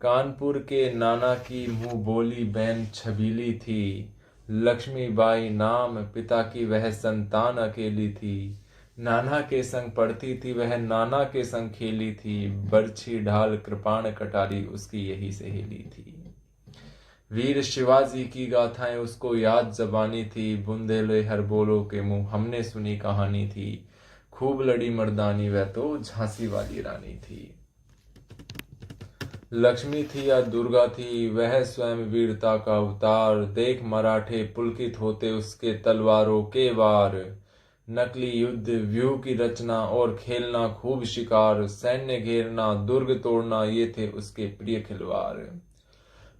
कानपुर के नाना की मुंह बोली बहन छबीली थी। लक्ष्मीबाई नाम पिता की वह संतान अकेली थी। नाना के संग पढ़ती थी वह, नाना के संग खेली थी। बरछी ढाल कृपाण कटारी उसकी यही सहेली थी। वीर शिवाजी की गाथाएं उसको याद जबानी थी। बुंदेले हर बोलो के मुंह हमने सुनी कहानी थी। खूब लड़ी मर्दानी वह तो झांसी वाली रानी थी। लक्ष्मी थी या दुर्गा थी वह स्वयं वीरता का अवतार। देख मराठे पुलकित होते उसके तलवारों के वार। नकली युद्ध व्यूह की रचना और खेलना खूब शिकार। सैन्य घेरना दुर्ग तोड़ना ये थे उसके प्रिय खिलवाड़।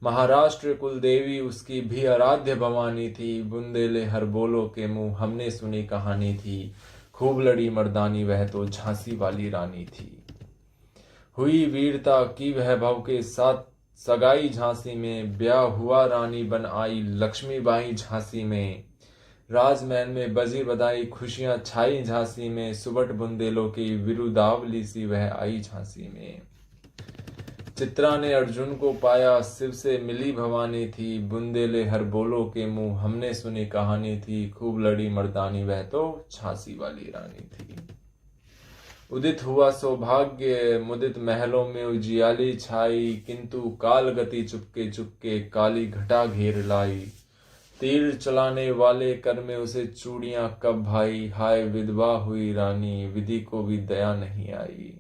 महाराष्ट्र कुलदेवी उसकी भी आराध्य भवानी थी। बुंदेले हर बोलो के मुंह हमने सुनी कहानी थी। खूब लड़ी मर्दानी वह तो झांसी वाली रानी थी। हुई वीरता की वैभव के साथ सगाई झांसी में। ब्याह हुआ रानी बन आई लक्ष्मीबाई झांसी में। राजमहल में बजी बधाई खुशियां छाई झांसी में। सुबट बुंदेलों की विरुदावली सी वह आई झांसी में। चित्रा ने अर्जुन को पाया शिव से मिली भवानी थी। बुंदेले हर बोलो के मुंह हमने सुनी कहानी थी। खूब लड़ी मर्दानी वह तो झांसी वाली रानी थी। उदित हुआ सौभाग्य मुदित महलों में उजियाली छाई। किंतु काल गति चुपके चुपके काली घटा घेर लाई। तीर चलाने वाले कर में उसे चूड़ियां कब भाई। हाय विधवा हुई रानी विधि को भी दया नहीं आई।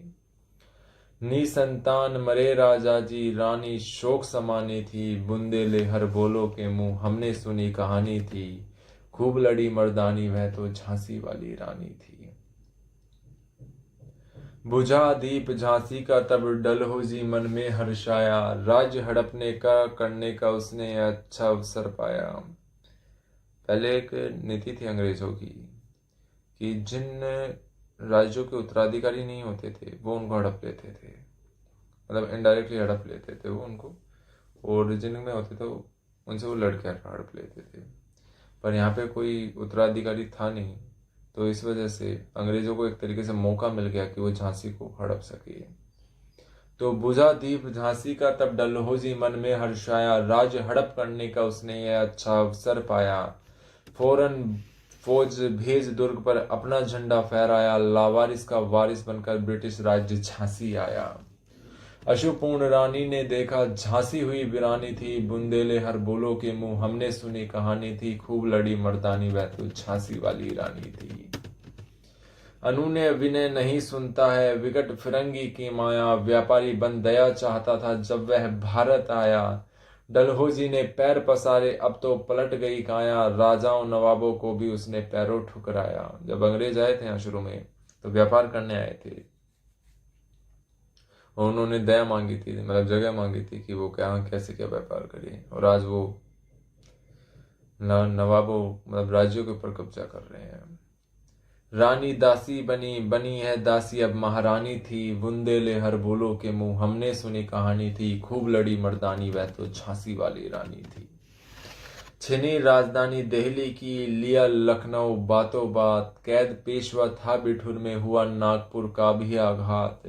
निसंतान मरे राजा जी रानी शोक समानी थी। बुंदेले हर बोलो के मुंह हमने सुनी कहानी थी। खूब लड़ी मर्दानी वह तो झांसी वाली रानी थी। बुझा दीप झांसी का तब डलहौजी मन में हर्षाया। राज्य हड़पने का करने का उसने अच्छा अवसर पाया। पहले एक नीति थी अंग्रेजों की कि जिन राज्यों के उत्तराधिकारी नहीं होते थे वो उनको हड़प लेते थे, मतलब इनडायरेक्टली हड़प लेते थे वो उनको, और जिनमें होते थे उनसे वो लड़के हड़प लेते थे। पर यहाँ पे कोई उत्तराधिकारी था नहीं, तो इस वजह से अंग्रेजों को एक तरीके से मौका मिल गया कि वो झांसी को हड़प सके। तो बुझा दीप झांसी का तब डलहौजी मन में हर्षाया। राज्य हड़प करने का उसने यह अच्छा अवसर पाया। फौरन फौज भेज दुर्ग पर अपना झंडा फहराया। लावारिस का वारिस बनकर ब्रिटिश राज्य झांसी आया। अशुपूर्ण रानी ने देखा झांसी हुई वीरानी थी। बुंदेले हर बोलो के मुंह हमने सुनी कहानी थी। खूब लड़ी मर्दानी वह तो झांसी वाली रानी थी। अनुनय विनय नहीं सुनता है विकट फिरंगी की माया। व्यापारी बन दया चाहता था जब वह भारत आया। डलहौजी ने पैर पसारे अब तो पलट गई काया। राजाओं नवाबों को भी उसने पैरों ठुकराया। जब अंग्रेज आए थे यहाँ शुरू में तो व्यापार करने आए थे और उन्होंने दया मांगी थी, मतलब जगह मांगी थी कि वो क्या कैसे क्या व्यापार करें, और आज वो नवाबों मतलब राज्यों के ऊपर कब्जा कर रहे हैं। रानी दासी बनी बनी है दासी अब महारानी थी। बुंदेले हर बोलो के मुंह हमने सुनी कहानी थी। खूब लड़ी मर्दानी वह तो झांसी वाली रानी थी। छिनी राजधानी दिल्ली की लिया लखनऊ बातों बात। कैद पेशवा था बिठुर में हुआ नागपुर का भी आघात।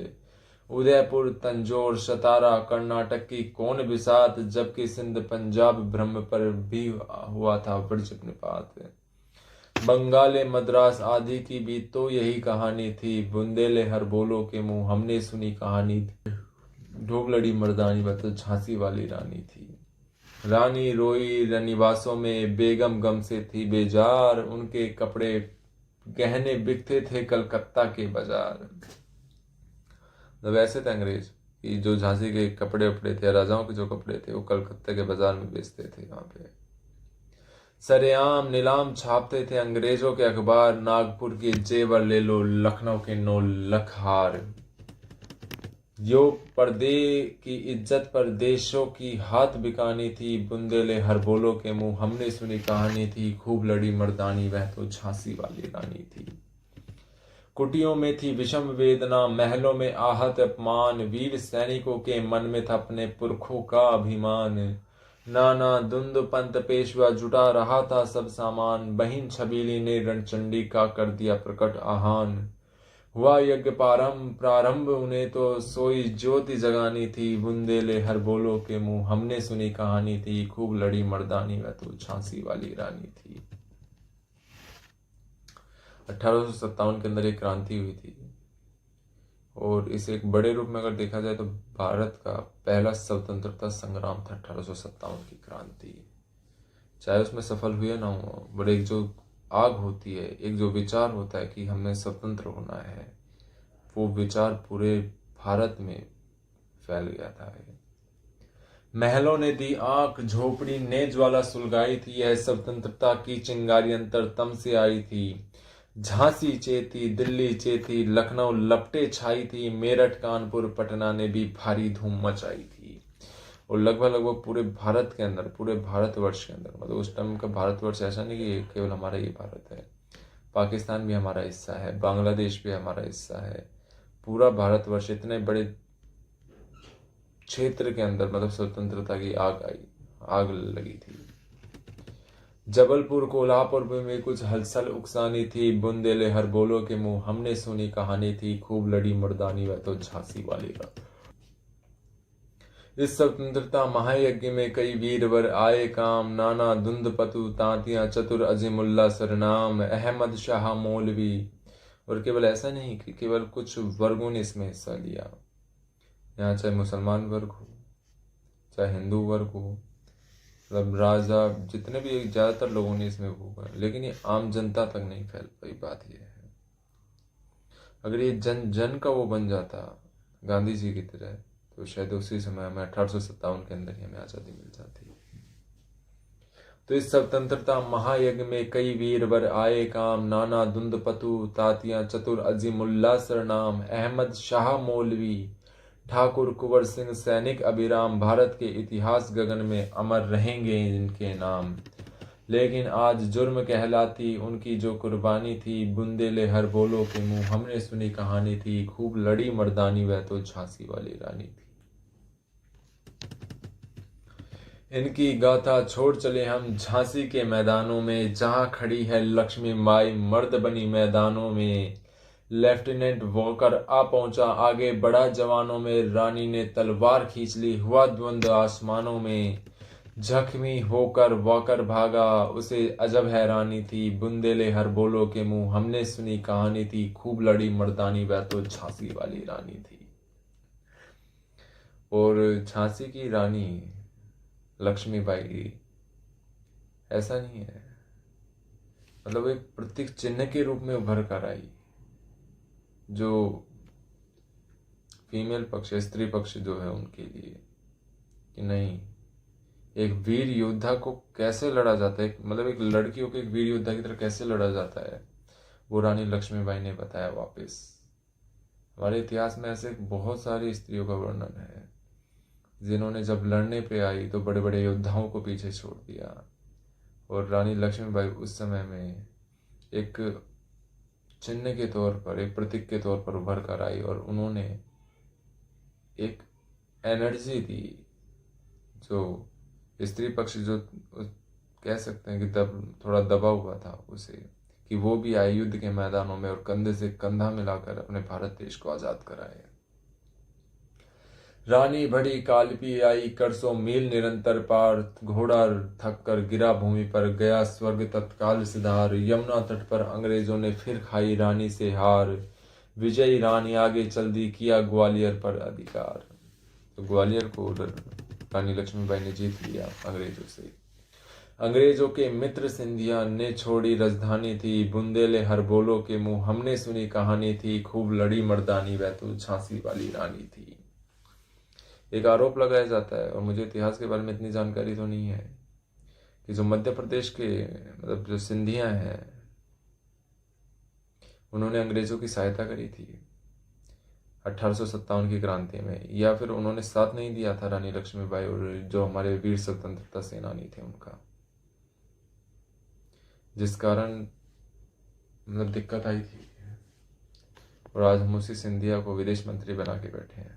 उदयपुर तंजौर सतारा कर्नाटक की कौन बिसात। जबकि सिंध पंजाब ब्रह्म पर भी हुआ था वज्रपात। बंगाले मद्रास आदि की भी तो यही कहानी थी। बुंदेले हर बोलो के मुंह हमने सुनी कहानी थी। ढोक लड़ी मर्दानी वह तो झांसी वाली रानी थी। रानी रोई रनिवासों में बेगम गम से थी बेजार। उनके कपड़े गहने बिकते थे कलकत्ता के बाजार। तो वैसे थे अंग्रेज कि जो झांसी के कपड़े उपड़े थे, राजाओं के जो कपड़े थे वो कलकत्ता के बाजार में बेचते थे। वहां पे सरेआम नीलाम छापते थे अंग्रेजों के अखबार। नागपुर के जेवर ले लो लखनऊ के 9 लाख हार। यो पर्दे की इज्जत पर देशों की हाथ बिकानी थी। बुंदेले हर बोलो के मुंह हमने सुनी कहानी थी। खूब लड़ी मर्दानी वह तो झांसी वाली रानी थी। कुटियों में थी विषम वेदना महलों में आहत अपमान। वीर सैनिकों के मन में था अपने पुरखों का अभिमान। नाना धुंध पंत पेशवा जुटा रहा था सब सामान। बहिन छबीली ने रणचंडी का कर दिया प्रकट आह्वान। हुआ यज्ञ प्रारंभ उन्हें तो सोई ज्योति जगानी थी, बुंदेले हर बोलो के मुंह हमने सुनी कहानी थी, खूब लड़ी मर्दानी वह तो झांसी वाली रानी थी। 1857 के अंदर एक क्रांति हुई थी और इसे एक बड़े रूप में अगर देखा जाए तो भारत का पहला स्वतंत्रता संग्राम था 1857 की क्रांति। चाहे उसमें सफल हुए ना हो, बट एक जो आग होती है, एक जो विचार होता है कि हमें स्वतंत्र होना है, वो विचार पूरे भारत में फैल गया था। महलों ने दी आंख, झोपड़ी ने ज्वाला सुलगाई थी, यह स्वतंत्रता की चिंगारी अंतरतम से आई थी। झांसी चेती, दिल्ली चेती, लखनऊ लपटे छाई थी, मेरठ कानपुर पटना ने भी भारी धूम मचाई थी। और लगभग पूरे भारत के अंदर, पूरे भारतवर्ष के अंदर, मतलब उस टाइम का भारतवर्ष ऐसा नहीं कि केवल हमारा ये भारत है, पाकिस्तान भी हमारा हिस्सा है, बांग्लादेश भी हमारा हिस्सा है, पूरा भारतवर्ष, इतने बड़े क्षेत्र के अंदर मतलब स्वतंत्रता की आग लगी थी। जबलपुर कोल्हापुर में कुछ हलचल उकसानी थी, बुंदेले हर बोलो के मुंह हमने सुनी कहानी थी, खूब लड़ी मर्दानी वह तो झांसी वाली का। इस स्वतंत्रता महायज्ञ में कई वीरवर आए काम, नाना धुंध पतु तांतियां चतुर अजीमुल्ला सरनाम, अहमद शाह मौलवी। और केवल ऐसा नहीं कि केवल कुछ वर्गों ने इसमें हिस्सा लिया, यहाँ चाहे मुसलमान वर्ग हो, चाहे हिंदू वर्ग हो, मतलब राजा, जितने भी ज्यादातर लोगों ने इसमें भोगा, लेकिन ये आम जनता तक नहीं फैल पाई। बात ये है, अगर ये जन जन का वो बन जाता गांधी जी की तरह, तो शायद उसी समय हमें 1857 के अंदर ही हमें आजादी मिल जाती। तो इस स्वतंत्रता महायज्ञ में कई वीरवर आए काम, नाना धुंध पतु तातियां चतुर अजीमुल्ला सरनाम, अहमद शाह मौलवी, ठाकुर कुंवर सिंह सैनिक अभिराम, भारत के इतिहास गगन में अमर रहेंगे इनके नाम। लेकिन आज जुर्म कहलाती उनकी जो कुर्बानी थी, बुंदेले हर बोलो के मुंह हमने सुनी कहानी थी, खूब लड़ी मर्दानी वह तो झांसी वाली रानी थी। इनकी गाथा छोड़ चले हम झांसी के मैदानों में, जहां खड़ी है लक्ष्मी माई मर्द बनी मैदानों में। लेफ्टिनेंट वॉकर आ पहुंचा, आगे बढ़ा जवानों में, रानी ने तलवार खींच ली, हुआ द्वंद आसमानों में। जख्मी होकर वॉकर भागा, उसे अजब हैरानी थी, बुंदेले हर बोलो के मुंह हमने सुनी कहानी थी, खूब लड़ी मर्दानी वह तो झांसी वाली रानी थी। और झांसी की रानी लक्ष्मीबाई ऐसा नहीं है, मतलब एक प्रतीक चिन्ह के रूप में उभर कर आई, जो फीमेल पक्ष, स्त्री पक्ष जो है उनके लिए, कि नहीं, एक वीर योद्धा को कैसे लड़ा जाता है, मतलब एक लड़कियों को एक वीर योद्धा की तरह कैसे लड़ा जाता है, वो रानी लक्ष्मीबाई ने बताया। वापस हमारे इतिहास में ऐसे बहुत सारी स्त्रियों का वर्णन है जिन्होंने जब लड़ने पे आई तो बड़े बड़े योद्धाओं को पीछे छोड़ दिया, और रानी लक्ष्मीबाई उस समय में एक चिन्ह के तौर पर, एक प्रतीक के तौर पर उभर कर आई, और उन्होंने एक एनर्जी दी जो स्त्री पक्ष जो कह सकते हैं कि थोड़ा दबा हुआ था उसे, कि वो भी आए युद्ध के मैदानों में और कंधे से कंधा मिलाकर अपने भारत देश को आजाद कराए। रानी बड़ी कालपी आई, कर 100 मील निरंतर पार, घोड़ा थक कर गिरा भूमि पर, गया स्वर्ग तत्काल सिधार। यमुना तट पर अंग्रेजों ने फिर खाई रानी से हार, विजयी रानी आगे चल दी, किया ग्वालियर पर अधिकार। तो ग्वालियर को रानी लक्ष्मीबाई ने जीत लिया अंग्रेजों से। अंग्रेजों के मित्र सिंधिया ने छोड़ी राजधानी थी, बुंदेले हर बोलो के मुंह हमने सुनी कहानी थी, खूब लड़ी मर्दानी वह तो झांसी वाली रानी थी। एक आरोप लगाया जाता है, और मुझे इतिहास के बारे में इतनी जानकारी तो नहीं है, कि जो मध्य प्रदेश के मतलब जो सिंधिया हैं, उन्होंने अंग्रेजों की सहायता करी थी 1857 की क्रांति में, या फिर उन्होंने साथ नहीं दिया था रानी लक्ष्मीबाई और जो हमारे वीर स्वतंत्रता सेनानी थे उनका, जिस कारण मतलब दिक्कत आई थी। और आज हम उसी सिंधिया को विदेश मंत्री बना के बैठे हैं।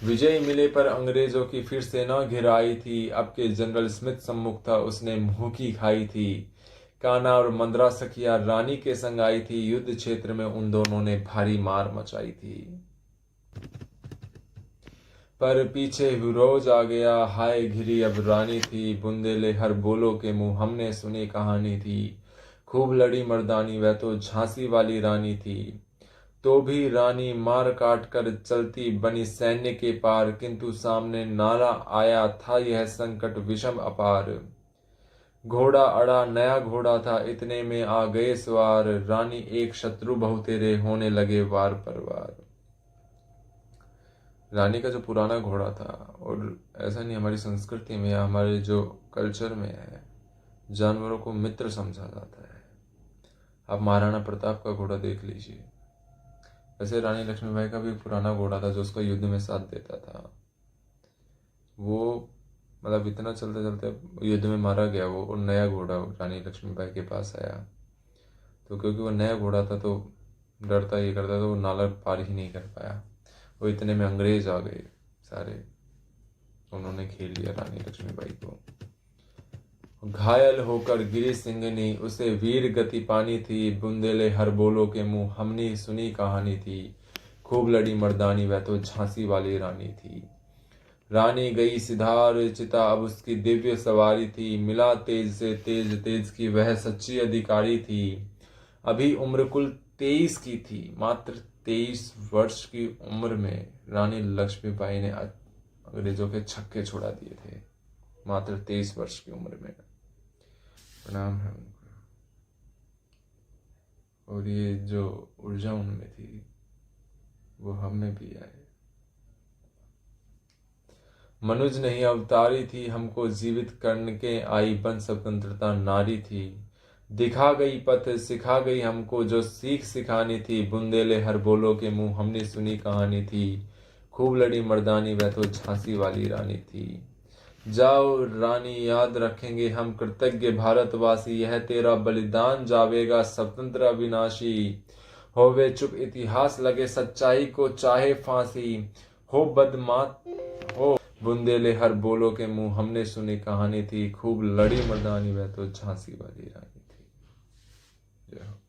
विजय मिले पर अंग्रेजों की फिर सेना घिराई थी। अब के जनरल स्मिथ सम्मुख था, उसने मुंह की खाई थी। कान्हा और मंद्रा सखिया रानी के संग आई थी। युद्ध क्षेत्र में उन दोनों ने भारी मार मचाई थी। पर पीछे विरोज आ गया, हाय घिरी अब रानी थी। बुंदेले हर बोलो के मुंह हमने सुनी कहानी थी। खूब लड़ी मर्दानी, वह तो झांसी वाली रानी थी। तो भी रानी मार काट कर चलती बनी सैन्य के पार। किंतु सामने नाला आया था यह संकट विषम अपार। घोड़ा अड़ा नया घोड़ा था, इतने में आ गए सवार। रानी एक शत्रु बहु तेरे, होने लगे वार पर वार। रानी का जो पुराना घोड़ा था, और ऐसा नहीं हमारी संस्कृति में या हमारे जो कल्चर में है, जानवरों को मित्र समझा जाता है। आप महाराणा प्रताप का घोड़ा देख लीजिए। वैसे रानी लक्ष्मीबाई का भी पुराना घोड़ा था जो उसका युद्ध में साथ देता था। वो मतलब इतना चलते चलते युद्ध में मारा गया वो, और नया घोड़ा रानी लक्ष्मीबाई के पास आया। तो क्योंकि वो नया घोड़ा था तो डरता ये करता, तो वो नाला पार ही नहीं कर पाया। वो इतने में अंग्रेज आ गए सारे, उन्होंने खेल लिया रानी लक्ष्मीबाई को। घायल होकर गिरी सिंहनी, उसे वीर गति पानी थी। बुंदेले हर बोलो के मुंह हमने सुनी कहानी थी। खूब लड़ी मर्दानी, वह तो झांसी वाली रानी थी। रानी गई सिधार चिता, अब उसकी दिव्य सवारी थी। मिला तेज से तेज, तेज की वह सच्ची अधिकारी थी। अभी उम्र कुल 23 की थी। मात्र 23 वर्ष की उम्र में रानी लक्ष्मीबाई ने अंग्रेजों के छक्के छुड़ा दिए थे। मात्र 23 वर्ष की उम्र में। प्रणाम है उनको। और ये जो ऊर्जा उनमें थी वो हम में भी आए। मनुज नहीं अवतारी थी, हमको जीवित करने के आई। बन स्वतंत्रता नारी थी। दिखा गई पथ सिखा गई हमको, जो सीख सिखानी थी। बुंदेले हर बोलो के मुंह हमने सुनी कहानी थी। खूब लड़ी मर्दानी, वह तो झांसी वाली रानी थी। जाओ रानी याद रखेंगे हम कृतज्ञ भारतवासी। यह तेरा बलिदान जावेगा स्वतंत्र अविनाशी। होवे चुप इतिहास लगे सच्चाई को चाहे फांसी। हो बदमात हो बुंदेले हर बोलो के मुंह हमने सुनी कहानी थी। खूब लड़ी मर्दानी, वह तो झांसी वाली रानी थी। जय हो।